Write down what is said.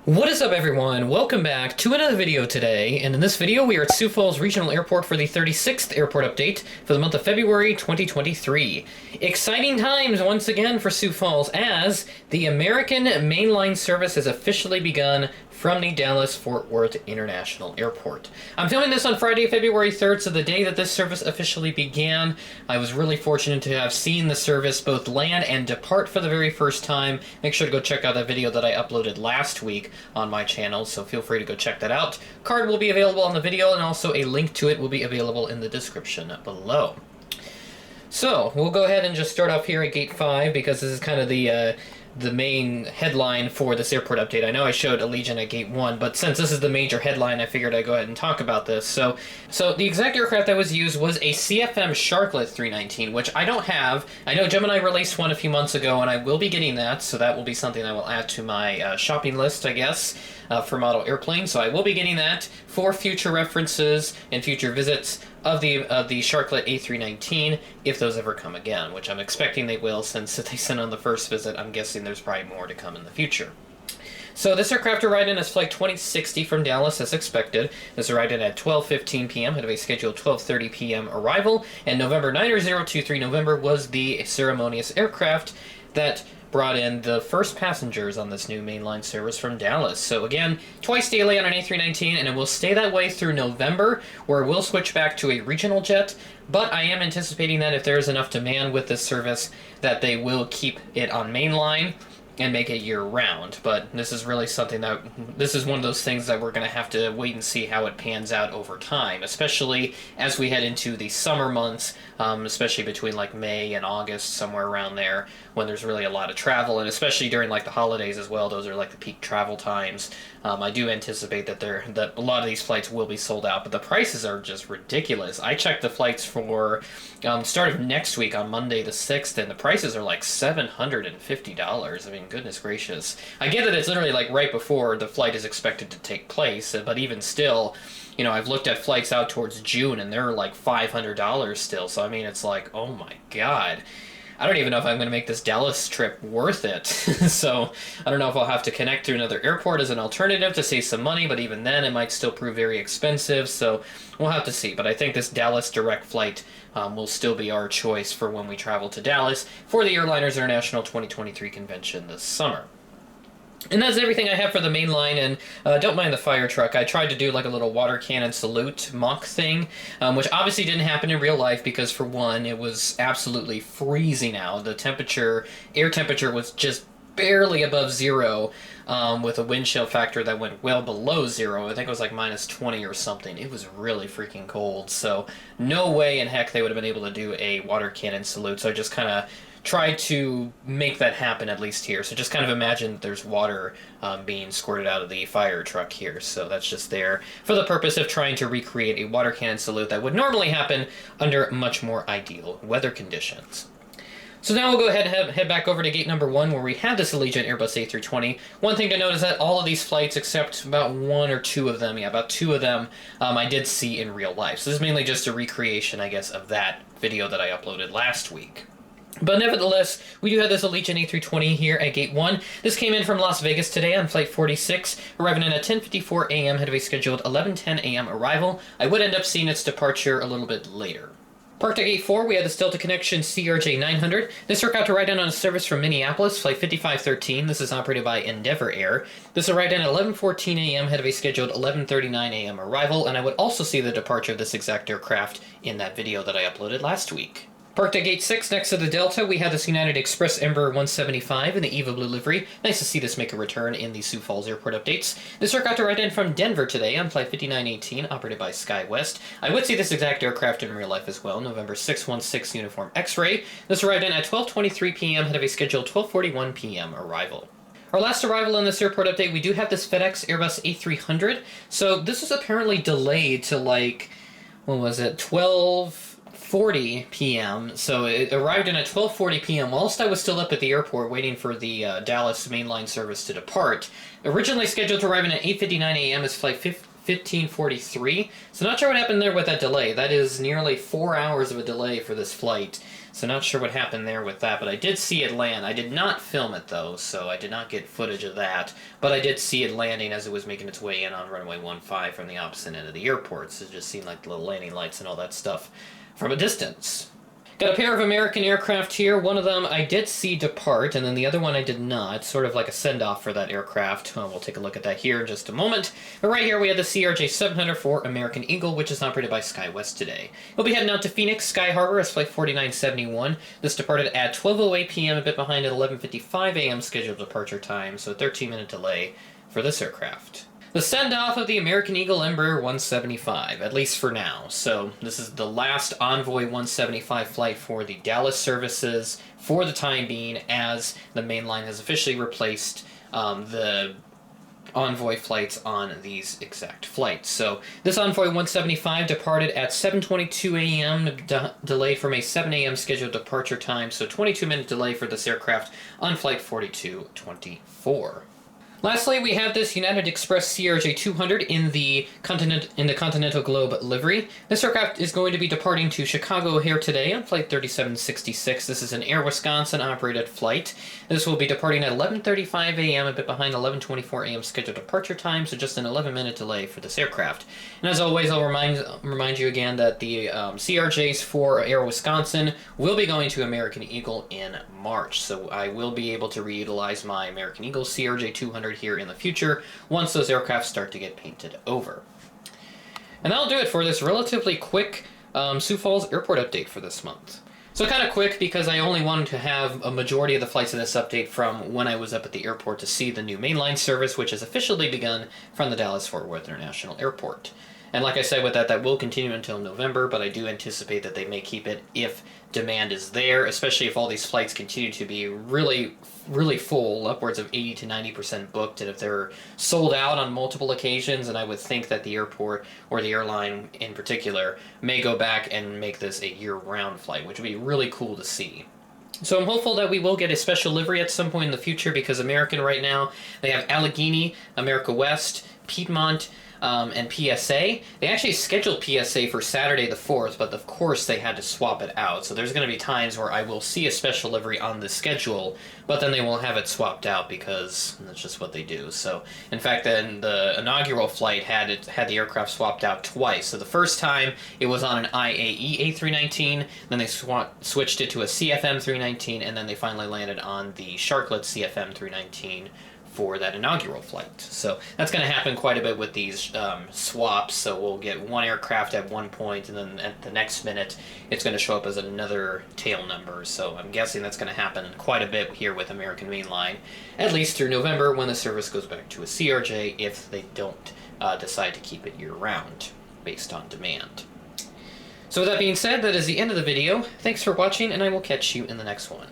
What is up, everyone? Welcome back to another video today, and in this video we are at Sioux Falls Regional Airport for the 36th airport update for the month of February 2023. Exciting times once again for Sioux Falls as the American mainline service has officially begun from the Dallas-Fort Worth International Airport. I'm filming this on Friday, February 3rd, so the day that this service officially began, I was really fortunate to have seen the service both land and depart for the very first time. Make sure to go check out that video that I uploaded last week on my channel, so feel free to go check that out. Card will be available on the video, and also a link to it will be available in the description below. So, we'll go ahead and just start off here at Gate 5, because this is kind of the main headline for this airport update. I know I showed Allegiant at Gate 1, but since this is the major headline, I figured I'd go ahead and talk about this. So the exact aircraft that was used was a CFM Sharklet 319, which I don't have. I know Gemini released one a few months ago, and I will be getting that, so that will be something I will add to my shopping list, I guess, for model airplanes. So I will be getting that for future references and future visits of the Sharklet A319, if those ever come again, which I'm expecting they will, since they sent on the first visit. I'm guessing there's probably more to come in the future. So this aircraft arrived in as Flight 2060 from Dallas as expected. This arrived in at 12:15 p.m., had a scheduled 12:30 p.m. arrival, and November 9023 November was the ceremonious aircraft that brought in the first passengers on this new mainline service from Dallas. So again, twice daily on an A319, and it will stay that way through November, where we'll switch back to a regional jet, but I am anticipating that if there is enough demand with this service, that they will keep it on mainline and make it year-round. But this is really something that, this is one of those things that we're going to have to wait and see how it pans out over time, especially as we head into the summer months, especially between like May and August, somewhere around there, when there's really a lot of travel, and especially during like the holidays as well. Those are like the peak travel times. I do anticipate that a lot of these flights will be sold out, but the prices are just ridiculous. I checked the flights for start of next week on Monday the 6th, and the prices are like $750. I mean, goodness gracious. I get that it's literally like right before the flight is expected to take place, but even still, you know, I've looked at flights out towards June, and they're like $500 still. So I mean, it's like, oh my god. I don't even know if I'm going to make this Dallas trip worth it. So I don't know if I'll have to connect through another airport as an alternative to save some money, but even then it might still prove very expensive, so we'll have to see. But I think this Dallas direct flight will still be our choice for when we travel to Dallas for the Airliners International 2023 convention this summer. And that's everything I have for the main line, and don't mind the fire truck. I tried to do like a little water cannon salute mock thing, which obviously didn't happen in real life because, for one, it was absolutely freezing out. The air temperature was just barely above zero, with a wind chill factor that went well below zero. I think it was like -20 or something. It was really freaking cold, so no way in heck they would have been able to do a water cannon salute, so I just kind of tried to make that happen, at least here. So just kind of imagine that there's water being squirted out of the fire truck here. So that's just there for the purpose of trying to recreate a water cannon salute that would normally happen under much more ideal weather conditions. So now we'll go ahead and head back over to gate number 1, where we have this Allegiant Airbus A320. One thing to note is that all of these flights, except about one or two of them, I did see in real life. So this is mainly just a recreation, I guess, of that video that I uploaded last week. But nevertheless, we do have this Allegiant A320 here at Gate 1. This came in from Las Vegas today on Flight 46, arriving in at 10:54 a.m., had a scheduled 11:10 a.m. arrival. I would end up seeing its departure a little bit later. Parked at Gate 4, we had the Delta Connection CRJ 900. This aircraft arrived in on a service from Minneapolis, Flight 5513. This is operated by Endeavor Air. This arrived in at 11:14 a.m., had a scheduled 11:39 a.m. arrival, and I would also see the departure of this exact aircraft in that video that I uploaded last week. Parked at Gate 6 next to the Delta, we have this United Express Embraer 175 in the Eva Blue livery. Nice to see this make a return in the Sioux Falls airport updates. This aircraft arrived in from Denver today on Flight 5918, operated by SkyWest. I would see this exact aircraft in real life as well, November 616 Uniform X-Ray. This arrived in at 12:23 p.m., had a scheduled 12:41 p.m. arrival. Our last arrival in this airport update, we do have this FedEx Airbus A300. So this was apparently delayed to like, what was it, 12:40 p.m. So it arrived in at 12:40 p.m. whilst I was still up at the airport waiting for the Dallas mainline service to depart. Originally scheduled to arrive in at 8:59 a.m. as Flight 15:43. So not sure what happened there with that delay. That is nearly 4 hours of a delay for this flight. So not sure what happened there with that, but I did see it land. I did not film it though, so I did not get footage of that. But I did see it landing as it was making its way in on runway 15 from the opposite end of the airport. So it just seemed like the little landing lights and all that stuff from a distance. Got a pair of American aircraft here. One of them I did see depart, and then the other one I did not. Sort of like a send-off for that aircraft. We'll take a look at that here in just a moment. But right here we have the CRJ 700 for American Eagle, which is operated by SkyWest today. We'll be heading out to Phoenix Sky Harbor as Flight 4971. This departed at 12:08 p.m., a bit behind at 11:55 a.m. scheduled departure time, so a 13-minute delay for this aircraft. The send-off of the American Eagle Embraer 175, at least for now. So this is the last Envoy 175 flight for the Dallas services for the time being, as the mainline has officially replaced the Envoy flights on these exact flights. So this Envoy 175 departed at 7:22 a.m., delayed from a 7 a.m. scheduled departure time, so 22-minute delay for this aircraft on Flight 4224. Lastly, we have this United Express CRJ 200 in the Continental Globe livery. This aircraft is going to be departing to Chicago O'Hare today on Flight 3766. This is an Air Wisconsin operated flight. This will be departing at 11:35 a.m., a bit behind 11:24 a.m. scheduled departure time, so just an 11-minute delay for this aircraft. And as always, I'll remind you again that the CRJs for Air Wisconsin will be going to American Eagle in March, so I will be able to reutilize my American Eagle CRJ 200 here in the future once those aircraft start to get painted over. And that'll do it for this relatively quick Sioux Falls airport update for this month. So kind of quick because I only wanted to have a majority of the flights in this update from when I was up at the airport to see the new mainline service, which has officially begun from the Dallas-Fort Worth International Airport. And like I said with that will continue until November, but I do anticipate that they may keep it if demand is there, especially if all these flights continue to be really full, upwards of 80 to 90% booked, and if they're sold out on multiple occasions, and I would think that the airport, or the airline in particular, may go back and make this a year-round flight, which would be really cool to see. So I'm hopeful that we will get a special livery at some point in the future, because American right now, they have Allegheny, America West, Piedmont, and PSA. They actually scheduled PSA for Saturday the 4th, but of course they had to swap it out. So there's going to be times where I will see a special livery on the schedule, but then they will have it swapped out because that's just what they do. So, in fact, then the inaugural flight had the aircraft swapped out twice. So the first time it was on an IAE A319, then they switched it to a CFM 319, and then they finally landed on the Sharklet CFM 319 for that inaugural flight. So that's going to happen quite a bit with these swaps. So we'll get one aircraft at one point, and then at the next minute it's going to show up as another tail number. So I'm guessing that's going to happen quite a bit here with American Mainline, at least through November, when the service goes back to a CRJ, if they don't decide to keep it year-round based on demand. So with that being said, that is the end of the video. Thanks for watching, and I will catch you in the next one.